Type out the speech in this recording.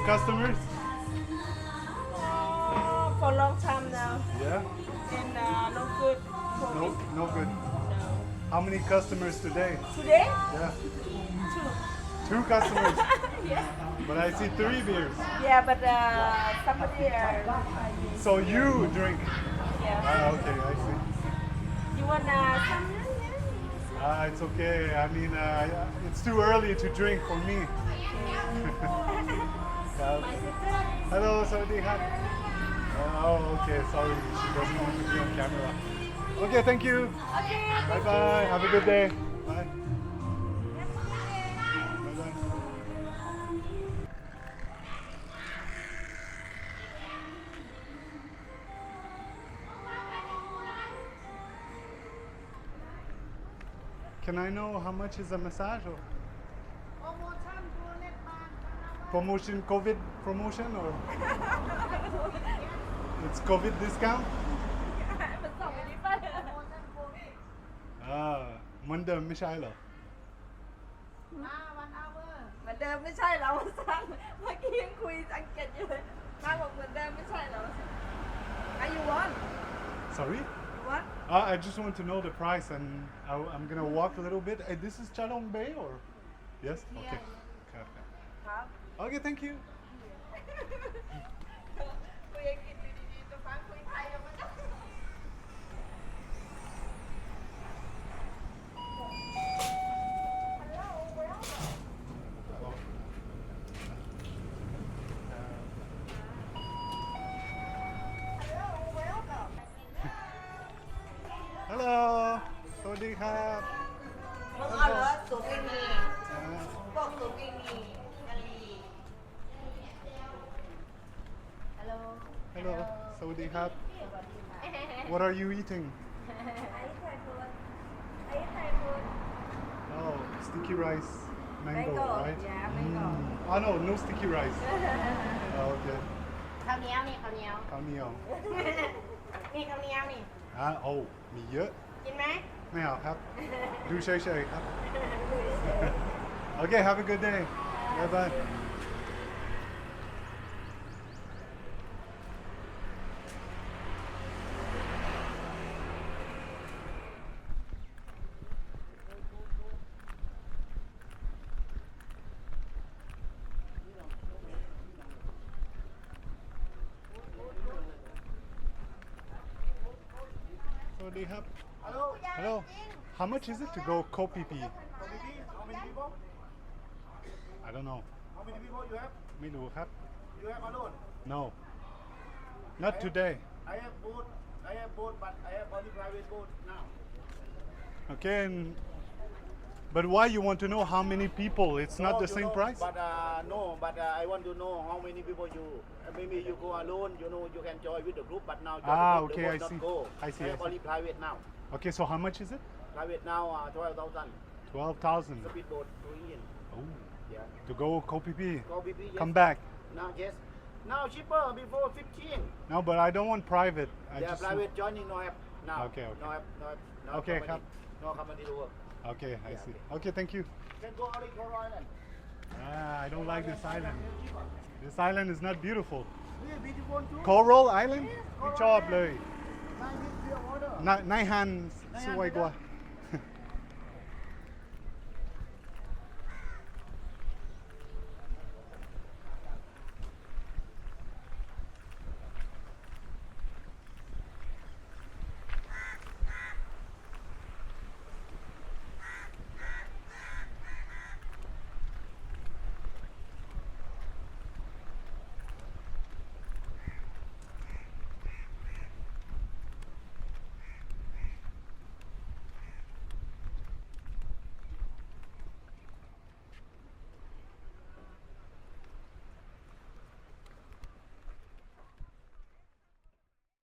customers? For a long time now. Yeah? And no good. No good. No. How many customers today? Today? Yeah. Two. 2 customers. Yeah. But I see 3 beers. Yeah, but somebody. So you drink. Yeah. Ah, okay, I see. You want some? Ah, it's okay. I mean, it's too early to drink for me. Yeah. My sister. Hello, Saudi Khan. Oh, okay. Sorry, she doesn't want to be on camera. Okay, thank you. Okay. Bye bye. Have a good day. Bye. Bye bye. Can I know how much is a massage? Or promotion, COVID promotion, or it's COVID discount? มันส่งอันนี้ไป Ah, เหมือนเดิมไม่ใช่เหรอ เหมือนเดิมไม่ใช่เราสั่งเมื่อกี้ยังคุยอังกฤษอยู่เลยมาบอกเหมือนเดิมไม่ใช่เรา Are you want? Sorry? What? I just want to know the price, and I'm gonna walk a little bit. This is Chalong Bay, or yes? Okay. Okay. ครับ Okay, thank you. คุยอังกฤษอยู่ดีๆจะฟังคุยไทยแล้วมันก็ Hello. สวัสดีครับ มึงเอาเหรอสุกินี อ่า บอกสุกินีกันลี Hello Hello. สวัสดีครับ What are you eating? I eat Thai food Oh, sticky rice, mango, Mango, right? yeah, mango. Oh no, no sticky rice. Oh, okay. ข้าวเหนียวนี่ข้าวเหนียว ข้าวเหนียว นี่ข้าวเหนียวนี่ โอ้มีเยอะ กินไหม ไม่เอาครับ ดูเฉยๆครับ Okay, have a good day. Bye bye. Sawadee krap. Hello. How much is it to go Koh Phi Phi? How many people? I don't know. How many people you have? ไม่รู้ครับ You have alone? No. Not today. I have boat. I have boat, but I have only private boat now. Okay. But why you want to know how many people? It's not No, the you same know, price? But no, but I want to know how many people you. Maybe you go alone. You know, you can join with the group, but now Okay, the I boat see. not go. I see, I I have see. only private now. Okay, so how much is it? Private now 12,000. 12,000. Speedboat 3 in. Oh. Yeah. To go Koh Phi Phi. Go BP. Yes. Come back. Now yes. Now cheaper before 15. No, but I don't want private. I Yeah, just private joining no app now. Okay, okay. No app, no app, no Okay, company.ครับ No company to work. Okay, I Yeah, see. okay. Okay, thank you. Can go out in Coral Island. I don't like this island. This island is not beautiful. Really beautiful too. Coral Island? ไม่ Coral ชอบเลย Nice with pure water. นายฮันสวยกว่า Nice